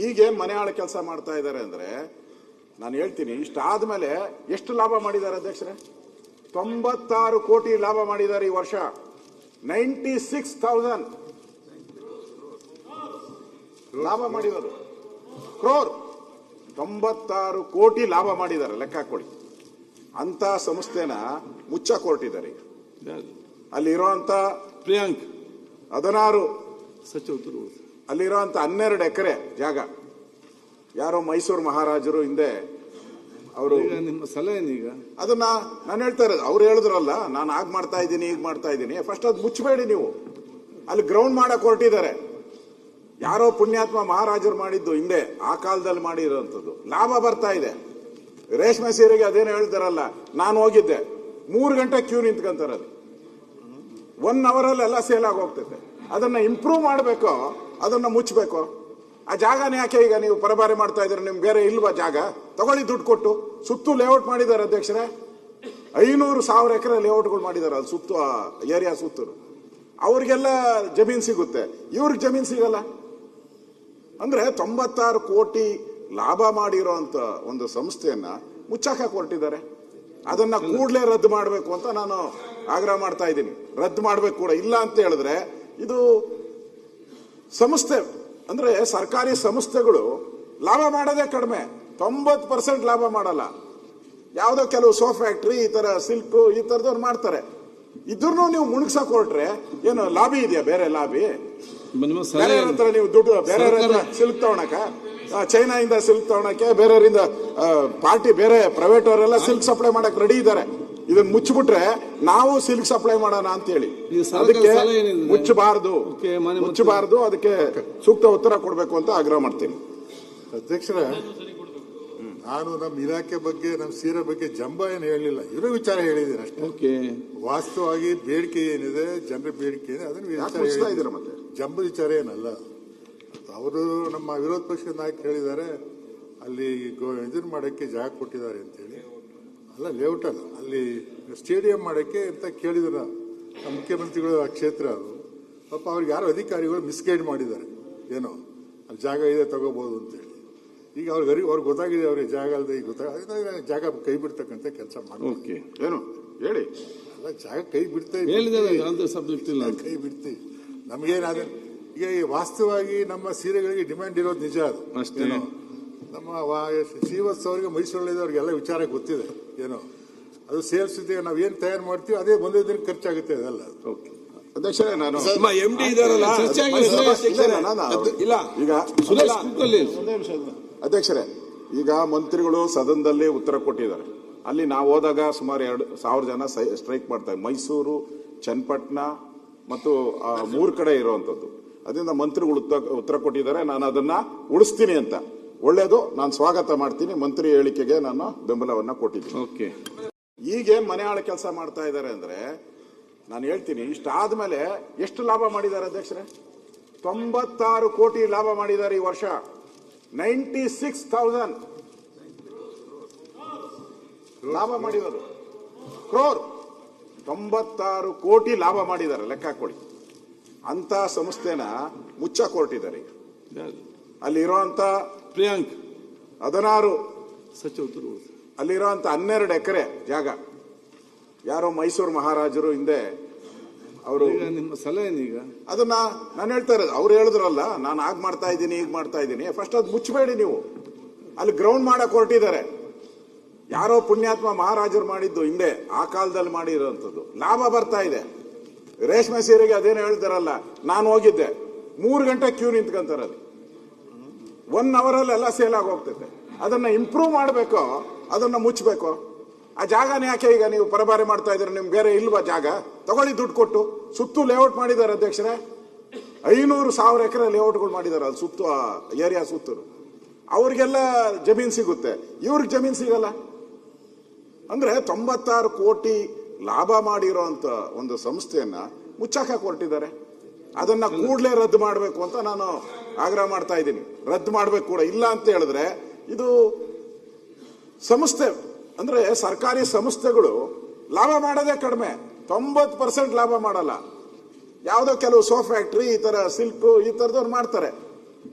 ಈಗೇನ್ ಮನೆ ಆಳ ಕೆಲಸ ಮಾಡ್ತಾ ಇದ್ದಾರೆ ಅಂದ್ರೆ ನಾನು ಹೇಳ್ತೀನಿ, ಇಷ್ಟಾದ್ಮೇಲೆ ಎಷ್ಟು ಲಾಭ ಮಾಡಿದ್ದಾರೆ ಅಧ್ಯಕ್ಷರೇ? 96 ಕೋಟಿ ಲಾಭ ಮಾಡಿದ್ದಾರೆ ಈ ವರ್ಷ. 96,000 ಲಾಭ ಮಾಡಿದರು. ಕ್ರೋರ್ 96 ಕೋಟಿ ಲಾಭ ಮಾಡಿದ್ದಾರೆ, ಲೆಕ್ಕ ಹಾಕೊಳ್ಳಿ. ಅಂತ ಸಂಸ್ಥೆನ ಮುಚ್ಚಕ್ ಹೊರಟಿದ್ದಾರೆ ಈಗ. ಅಲ್ಲಿರುವಂತ ಪ್ರಿಯಾಂಕ್ 16 ಸಚಿವರು, ಅಲ್ಲಿರುವಂತ 12 ಎಕರೆ ಜಾಗ ಯಾರೋ ಮೈಸೂರು ಮಹಾರಾಜರು ಹಿಂದೆ ಅವರು ನಿಮ್ಮ ಸಲಹೆ ಈಗ ಅದನ್ನ ನಾನು ಹೇಳ್ತಾ ಇರೋದು. ಅವ್ರು ಹೇಳಿದ್ರಲ್ಲ, ನಾನು ಆಗ ಮಾಡ್ತಾ ಇದ್ದೀನಿ ಈಗ ಮಾಡ್ತಾ ಇದ್ದೀನಿ. ಫಸ್ಟ್ ಅದು ಮುಚ್ಚಬೇಡಿ ನೀವು. ಅಲ್ಲಿ ಗ್ರೌಂಡ್ ಮಾಡಕ್ ಹೊರಟಿದ್ದಾರೆ. ಯಾರೋ ಪುಣ್ಯಾತ್ಮ ಮಹಾರಾಜರು ಮಾಡಿದ್ದು ಹಿಂದೆ, ಆ ಕಾಲದಲ್ಲಿ ಮಾಡಿರೋಂಥದ್ದು. ಲಾಭ ಬರ್ತಾ ಇದೆ. ರೇಷ್ಮೆ ಸೀರೆಗೆ ಅದೇನು ಹೇಳ್ತಾರಲ್ಲ, ನಾನು ಹೋಗಿದ್ದೆ 3 ಗಂಟೆ ಕ್ಯೂ ನಿಂತ್ಕೊಂತಾರೆ. ಅದು 1 ಅವರಲ್ಲಿ ಎಲ್ಲ ಸೇಲ್ ಆಗಿ ಹೋಗ್ತೈತೆ. ಅದನ್ನ ಇಂಪ್ರೂವ್ ಮಾಡಬೇಕು, ಅದನ್ನ ಮುಚ್ಚಬೇಕು. ಆ ಜಾಗನ ಯಾಕೆ ಈಗ ನೀವು ಪರಬಾರೆ ಮಾಡ್ತಾ ಇದ್ದೀರಾ? ನಿಮ್ಗೆ ಬೇರೆ ಇಲ್ವಾ ಜಾಗ? ತಗೊಳ್ಳಿ, ದುಡ್ಡು ಕೊಟ್ಟು. ಸುತ್ತು ಲೇಔಟ್ ಮಾಡಿದ್ದಾರೆ ಅಧ್ಯಕ್ಷರೇ. 500,000 ಎಕರೆ ಲೇಔಟ್ಗಳು ಮಾಡಿದ್ದಾರೆ. ಅದು ಸುತ್ತು ಏರಿಯಾ ಸುತ್ತೂರು. ಅವ್ರಿಗೆಲ್ಲ ಜಮೀನ್ ಸಿಗುತ್ತೆ, ಇವ್ರಿಗೆ ಜಮೀನ್ ಸಿಗಲ್ಲ. ಅಂದ್ರೆ 96 ಕೋಟಿ ಲಾಭ ಮಾಡಿರೋಂತ ಒಂದು ಸಂಸ್ಥೆಯನ್ನ ಮುಚ್ಚಾಕ ಹೊರಟಿದ್ದಾರೆ. ಅದನ್ನ ಕೂಡಲೇ ರದ್ದು ಮಾಡಬೇಕು ಅಂತ ನಾನು ಆಗ್ರಹ ಮಾಡ್ತಾ ಇದ್ದೀನಿ. ರದ್ದು ಮಾಡಬೇಕು ಕೂಡ. ಇಲ್ಲ ಅಂತ ಹೇಳಿದ್ರೆ ಇದು ಸಂಸ್ಥೆ ಅಂದ್ರೆ ಸರ್ಕಾರಿ ಸಂಸ್ಥೆಗಳು ಲಾಭ ಮಾಡೋದೇ ಕಡಿಮೆ. 90% ಲಾಭ ಮಾಡಲ್ಲ. ಯಾವುದೋ ಕೆಲವು ಸೋಪ್ ಫ್ಯಾಕ್ಟ್ರಿ, ಈ ತರ ಸಿಲ್ಕ್, ಈ ತರದವ್ರು ಮಾಡ್ತಾರೆ. ಇದ್ರೂ ನೀವು ಮುಣಗ್ಸಕ್ ಹೊರಟ್ರೆ ಏನು ಲಾಬಿ ಇದೆಯಾ? ಬೇರೆ ಲಾಬಿ ಬೇರೆ ಹತ್ರ ನೀವು ದುಡ್ಡು ಬೇರೆ ಸಿಲ್ಕ್ ತಗೊಳಕ, ಚೈನಾ ಇಂದ ಸಿಲ್ಕ್ ತಗೊಳಕ್ಕೆ ಬೇರೆಯವರಿಂದ ಪಾರ್ಟಿ ಬೇರೆ ಪ್ರೈವೇಟ್ ಅವರೆಲ್ಲ ಸಿಲ್ಕ್ ಸಪ್ಲೈ ಮಾಡಕ್ ರೆಡಿ ಇದ್ದಾರೆ. ಇದನ್ನ ಮುಚ್ಚಿಬಿಟ್ರೆ ನಾವು ಸಿಲ್ಕ್ ಸಪ್ಲೈ ಮಾಡೋಣ ಅಂತ ಹೇಳಿ. ಅದಕ್ಕೆ ಮುಚ್ಚಬಾರದು, ಅದಕ್ಕೆ ಸೂಕ್ತ ಉತ್ತರ ಕೊಡಬೇಕು ಅಂತ ಆಗ್ರಹ ಮಾಡ್ತೀನಿ. ಅಧ್ಯಕ್ಷರ, ನಾನು ನಮ್ಮ ಇಲಾಖೆ ಬಗ್ಗೆ, ನಮ್ಮ ಸೀರೆ ಬಗ್ಗೆ ಜಂಬ ಏನು ಹೇಳಲಿಲ್ಲ, ಇರೋ ವಿಚಾರ ಹೇಳಿದ್ದೀನಿ ಅಷ್ಟೇ. ವಾಸ್ತವವಾಗಿ ಬೇಡಿಕೆ ಏನಿದೆ, ಜನರ ಬೇಡಿಕೆ ಏನಿದೆ ಅದನ್ನ ಮತ್ತೆ ಜಂಬದ ವಿಚಾರ ಏನಲ್ಲ. ಅವರು ನಮ್ಮ ವಿರೋಧ ಪಕ್ಷದ ನಾಯಕರು ಹೇಳಿದ್ದಾರೆ, ಅಲ್ಲಿ ಇದನ್ನ ಮಾಡಕ್ಕೆ ಜಾಗ ಕೊಟ್ಟಿದ್ದಾರೆ ಅಂತೇಳಿ. ಅಲ್ಲ, ಲೇಔಟ್ ಅಲ್ಲ, ಅಲ್ಲಿ ಸ್ಟೇಡಿಯಂ ಮಾಡಕ್ಕೆ ಅಂತ ಕೇಳಿದ್ರು ನಮ್ಮ ಮುಖ್ಯಮಂತ್ರಿಗಳು. ಆ ಕ್ಷೇತ್ರ ಅದು ಪಾಪ ಅವ್ರಿಗೆ ಯಾರೋ ಅಧಿಕಾರಿಗಳು ಮಿಸ್ಗೈಡ್ ಮಾಡಿದ್ದಾರೆ. ಏನೋ ಅಲ್ಲಿ ಜಾಗ ಇದೆ ತಗೋಬಹುದು ಅಂತೇಳಿ. ಈಗ ಅವ್ರಿಗೆ ಗೊತ್ತಾಗಿದೆ, ಅವ್ರಿಗೆ ಜಾಗ ಅಲ್ಲದೆ ಈಗ ಗೊತ್ತಾಗ ಜಾಗ ಕೈ ಬಿಡ್ತಕ್ಕಂಥ ಕೆಲಸ ಮಾಡಿ. ಏನು ಹೇಳಿ? ಅಲ್ಲ, ಜಾಗ ಕೈ ಬಿಡ್ತೇವೆ, ಕೈ ಬಿಡ್ತೀವಿ. ನಮಗೇನಾದ್ರೆ ಈಗ ವಾಸ್ತವವಾಗಿ ನಮ್ಮ ಸೀರೆಗಳಿಗೆ ಡಿಮ್ಯಾಂಡ್ ಇರೋದು ನಿಜ. ಅದು ಅಷ್ಟೇನೋ. ನಮ್ಮ ಶ್ರೀವತ್ಸ ಅವರಿಗೆ ಮೈಸೂರಲ್ಲಿ ಅವ್ರಿಗೆಲ್ಲ ವಿಚಾರ ಗೊತ್ತಿದೆ. ಏನೋ ಅದು ಸೇಲ್ಸ್ ಇದೆ, ನಾವೇನ್ ತಯಾರು ಮಾಡ್ತೀವಿ ಅದೇ ಒಂದೇ ದಿನ ಖರ್ಚಾಗುತ್ತೆ. ಅದೆಲ್ಲ ಅಧ್ಯಕ್ಷರೇ, ನಾನು ಅಧ್ಯಕ್ಷರೇ, ಈಗ ಮಂತ್ರಿಗಳು ಸದನದಲ್ಲಿ ಉತ್ತರ ಕೊಟ್ಟಿದ್ದಾರೆ. ಅಲ್ಲಿ ನಾವು ಹೋದಾಗ ಸುಮಾರು 2,000 ಜನ ಸ್ಟ್ರೈಕ್ ಮಾಡ್ತಾರೆ. ಮೈಸೂರು, ಚನ್ನಪಟ್ಟಣ ಮತ್ತು 3 ಕಡೆ ಇರುವಂತದ್ದು. ಅದರಿಂದ ಮಂತ್ರಿಗಳು ಉತ್ತರ ಕೊಟ್ಟಿದ್ದಾರೆ. ನಾನು ಅದನ್ನ ಉಳಿಸ್ತೀನಿ ಅಂತ. ಒಳ್ಳೇದು, ನಾನು ಸ್ವಾಗತ ಮಾಡ್ತೀನಿ. ಮಂತ್ರಿ ಹೇಳಿಕೆಗೆ ನಾನು ಬೆಂಬಲವನ್ನ ಕೊಟ್ಟಿದ್ದೀನಿ. ಈಗೇನ್ ಮನೆ ಆಳ ಕೆಲಸ ಮಾಡ್ತಾ ಇದ್ದಾರೆ ಅಂದ್ರೆ ನಾನು ಹೇಳ್ತೀನಿ, ಇಷ್ಟಾದ್ಮೇಲೆ ಎಷ್ಟು ಲಾಭ ಮಾಡಿದ್ದಾರೆ ಅಧ್ಯಕ್ಷರೇ? 96 ಕೋಟಿ ಲಾಭ ಮಾಡಿದ್ದಾರೆ ಈ ವರ್ಷ. 96,000 ಲಾಭ ಮಾಡಿದರು. ಕ್ರೋರ್ 96 ಕೋಟಿ ಲಾಭ ಮಾಡಿದ್ದಾರೆ, ಲೆಕ್ಕ ಹಾಕೊಳ್ಳಿ. ಅಂತ ಸಂಸ್ಥೆನ ಮುಚ್ಚಕ್ ಹೊರಟಿದ್ದಾರೆ ಈಗ. ಅಲ್ಲಿರುವಂತ ಪ್ರಿಯಾಂಕ್ 16 ಸಚಿವರು, ಅಲ್ಲಿರುವಂತ 12 ಎಕರೆ ಜಾಗ ಯಾರೋ ಮೈಸೂರು ಮಹಾರಾಜರು ಹಿಂದೆ ಅವರು ನಿಮ್ಮ ಸಲಹೆ ಈಗ ಅದನ್ನ ನಾನು ಹೇಳ್ತಾ ಇರೋದು. ಅವ್ರು ಹೇಳಿದ್ರಲ್ಲ, ನಾನು ಆಗ ಮಾಡ್ತಾ ಇದ್ದೀನಿ ಈಗ ಮಾಡ್ತಾ ಇದ್ದೀನಿ. ಫಸ್ಟ್ ಅದು ಮುಚ್ಚಬೇಡಿ ನೀವು. ಅಲ್ಲಿ ಗ್ರೌಂಡ್ ಮಾಡಕ್ ಹೊರಟಿದ್ದಾರೆ. ಯಾರೋ ಪುಣ್ಯಾತ್ಮ ಮಹಾರಾಜರು ಮಾಡಿದ್ದು ಹಿಂದೆ, ಆ ಕಾಲದಲ್ಲಿ ಮಾಡಿರೋಂಥದ್ದು. ಲಾಭ ಬರ್ತಾ ಇದೆ. ರೇಷ್ಮೆ ಸೀರೆಗೆ ಅದೇನು ಹೇಳ್ತಾರಲ್ಲ, ನಾನು ಹೋಗಿದ್ದೆ 3 ಗಂಟೆ ಕ್ಯೂ ನಿಂತ್ಕೊಂತಾರೆ. ಅದು 1 ಅವರಲ್ಲಿ ಎಲ್ಲ ಸೇಲ್ ಆಗಿ ಹೋಗ್ತೈತೆ. ಅದನ್ನ ಇಂಪ್ರೂವ್ ಮಾಡಬೇಕು, ಅದನ್ನ ಮುಚ್ಚಬೇಕು. ಆ ಜಾಗನ ಯಾಕೆ ಈಗ ನೀವು ಪರಬಾರೆ ಮಾಡ್ತಾ ಇದ್ದೀರಾ? ನಿಮ್ಗೆ ಬೇರೆ ಇಲ್ವಾ ಜಾಗ? ತಗೊಳ್ಳಿ, ದುಡ್ಡು ಕೊಟ್ಟು. ಸುತ್ತು ಲೇಔಟ್ ಮಾಡಿದ್ದಾರೆ ಅಧ್ಯಕ್ಷರೇ. 500,000 ಎಕರೆ ಲೇಔಟ್ಗಳು ಮಾಡಿದ್ದಾರೆ. ಅದು ಸುತ್ತು ಏರಿಯಾ ಸುತ್ತೂರು. ಅವ್ರಿಗೆಲ್ಲ ಜಮೀನ್ ಸಿಗುತ್ತೆ, ಇವ್ರಿಗೆ ಜಮೀನ್ ಸಿಗಲ್ಲ. ಅಂದ್ರೆ 96 ಕೋಟಿ ಲಾಭ ಮಾಡಿರೋಂತ ಒಂದು ಸಂಸ್ಥೆಯನ್ನ ಮುಚ್ಚಾಕ ಹೊರಟಿದ್ದಾರೆ. ಅದನ್ನ ಕೂಡಲೇ ರದ್ದು ಮಾಡಬೇಕು ಅಂತ ನಾನು ಆಗ್ರಹ ಮಾಡ್ತಾ ಇದ್ದೀನಿ. ರದ್ದು ಮಾಡಬೇಕು ಕೂಡ. ಇಲ್ಲ ಅಂತ ಹೇಳಿದ್ರೆ ಇದು ಸಂಸ್ಥೆ ಅಂದ್ರೆ ಸರ್ಕಾರಿ ಸಂಸ್ಥೆಗಳು ಲಾಭ ಮಾಡೋದೇ ಕಡಿಮೆ. 90% ಲಾಭ ಮಾಡಲ್ಲ. ಯಾವುದೋ ಕೆಲವು ಸೋಪ್ ಫ್ಯಾಕ್ಟ್ರಿ, ಈ ತರ ಸಿಲ್ಕ್, ಈ ತರದವ್ರು ಮಾಡ್ತಾರೆ.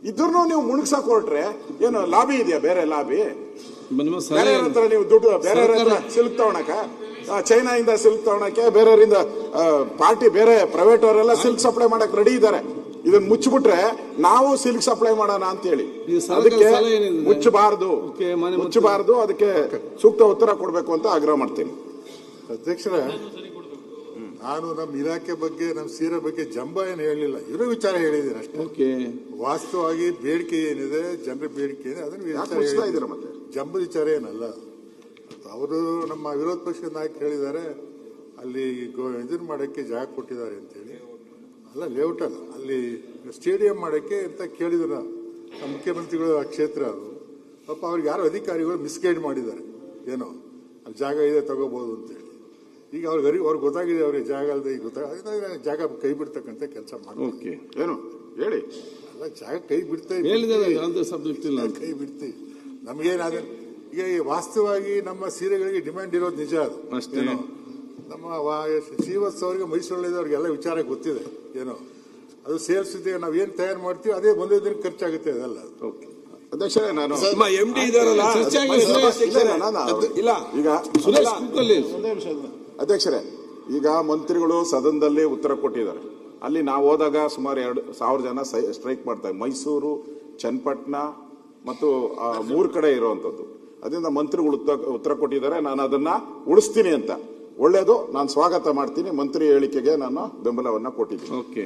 ಇದ್ರೂ ನೀವು ಮುಣಗ್ಸಕ್ ಹೊರಟ್ರೆ ಏನು ಲಾಬಿ ಇದೆಯಾ? ಬೇರೆ ಲಾಬಿ ನಿಮ್ಮ ಬೇರೆ ಸಲಹೆ ಹತ್ರ ನೀವು ದುಡ್ಡು ಬೇರೆ ಹತ್ರ ಸಿಲ್ಕ್ ತಗೊಳಕ, ಚೈನಾದಿಂದ ಸಿಲ್ಕ್ ತಗೊಳಕ್ಕೆ ಬೇರೆಯವರಿಂದ ಪಾರ್ಟಿ ಬೇರೆ ಪ್ರೈವೇಟ್ ಅವರೆಲ್ಲ ಸಿಲ್ಕ್ ಸಪ್ಲೈ ಮಾಡಕ್ ರೆಡಿ ಇದ್ದಾರೆ. ಇದನ್ನ ಮುಚ್ಚಿಬಿಟ್ರೆ ನಾವು ಸಿಲ್ಕ್ ಸಪ್ಲೈ ಮಾಡೋಣ ಅಂತ ಹೇಳಿ, ಅದಕ್ಕೆ ಮುಚ್ಚಬಾರದು, ಅದಕ್ಕೆ ಸೂಕ್ತ ಉತ್ತರ ಕೊಡಬೇಕು ಅಂತ ಆಗ್ರಹ ಮಾಡ್ತೀನಿ. ಅಧ್ಯಕ್ಷರ, ನಾನು ನಮ್ಮ ಇಲಾಖೆ ಬಗ್ಗೆ ನಮ್ಮ ಸೀರೆ ಬಗ್ಗೆ ಜಂಬ ಏನು ಹೇಳಲಿಲ್ಲ, ಇರೋ ವಿಚಾರ ಹೇಳಿದ್ದೀನಿ ಅಷ್ಟೇ. ಓಕೆ, ವಾಸ್ತವವಾಗಿ ಬೇಡಿಕೆ ಏನಿದೆ, ಜನರ ಬೇಡಿಕೆ ಏನಿದೆ ಅದನ್ನು ವಿಚಾರ ಇದ್ದೀರಾ ಮತ್ತೆ ಜಂಬದ ವಿಚಾರ ಏನಲ್ಲ. ಅವರು ನಮ್ಮ ವಿರೋಧ ಪಕ್ಷದ ನಾಯಕರು ಹೇಳಿದ್ದಾರೆ ಅಲ್ಲಿ ಇದನ್ನ ಮಾಡಕ್ಕೆ ಜಾಗ ಕೊಟ್ಟಿದ್ದಾರೆ ಅಂತೇಳಿ. ಅಲ್ಲ, ಲೇಔಟ್ ಅಲ್ಲ, ಅಲ್ಲಿ ಸ್ಟೇಡಿಯಂ ಮಾಡಕ್ಕೆ ಅಂತ ಕೇಳಿದ್ರು ನಮ್ಮ ಮುಖ್ಯಮಂತ್ರಿಗಳು. ಆ ಕ್ಷೇತ್ರ ಅದು ಪಾಪ ಅವ್ರಿಗೆ ಯಾರೋ ಅಧಿಕಾರಿಗಳು ಮಿಸ್ಗೈಡ್ ಮಾಡಿದ್ದಾರೆ, ಏನೋ ಅಲ್ಲಿ ಜಾಗ ಇದೆ ತಗೋಬಹುದು ಅಂತೇಳಿ. ಈಗ ಅವ್ರಿಗೆ ಗೊತ್ತಾಗಿದೆ, ಅವ್ರಿಗೆ ಜಾಗ ಅಲ್ಲದೆ ಈಗ ಗೊತ್ತಾಗ ಜಾಗ ಕೈ ಬಿಡ್ತಕ್ಕಂಥ ಕೆಲಸ ಮಾಡಿ ಏನು ಹೇಳಿ. ಅಲ್ಲ, ಜಾಗ ಕೈ ಬಿಡ್ತೇವೆ, ಕೈ ಬಿಡ್ತೀವಿ. ನಮಗೇನಾದ್ರೆ ಈಗ ವಾಸ್ತವವಾಗಿ ನಮ್ಮ ಸೀರೆಗಳಿಗೆ ಡಿಮ್ಯಾಂಡ್ ಇರೋದು ನಿಜ. ಅದು ಏನೋ ನಮ್ಮ ಶ್ರೀವತ್ಸ ಅವರಿಗೆ ಮೈಸೂರಲ್ಲಿದ್ದವ್ರಿಗೆಲ್ಲ ವಿಚಾರ ಗೊತ್ತಿದೆ. ಏನೋ ಅದು ಸೇಲ್ಸ್ ಇದೆ, ನಾವೇನು ತಯಾರು ಮಾಡ್ತೀವಿ ಅದೇ ಒಂದೇ ದಿನ ಖರ್ಚಾಗುತ್ತೆ ಅದೆಲ್ಲ. ಅಧ್ಯಕ್ಷರೇ, ನಾನು ಅಧ್ಯಕ್ಷರೇ, ಈಗ ಮಂತ್ರಿಗಳು ಸದನದಲ್ಲಿ ಉತ್ತರ ಕೊಟ್ಟಿದ್ದಾರೆ. ಅಲ್ಲಿ ನಾವು ಹೋದಾಗ ಸುಮಾರು 2,000 ಜನ ಸ್ಟ್ರೈಕ್ ಮಾಡ್ತಾರೆ. ಮೈಸೂರು, ಚನ್ನಪಟ್ಟಣ ಮತ್ತು 3 ಕಡೆ ಇರುವಂತದ್ದು. ಅದರಿಂದ ಮಂತ್ರಿಗಳು ಉತ್ತರ ಕೊಟ್ಟಿದ್ದಾರೆ. ನಾನು ಅದನ್ನ ಉಳಿಸ್ತೀನಿ ಅಂತ. ಒಳ್ಳೇದು, ನಾನು ಸ್ವಾಗತ ಮಾಡ್ತೀನಿ. ಮಂತ್ರಿ ಹೇಳಿಕೆಗೆ ನಾನು ಬೆಂಬಲವನ್ನ ಕೊಟ್ಟಿದ್ದೀನಿ. ಓಕೆ.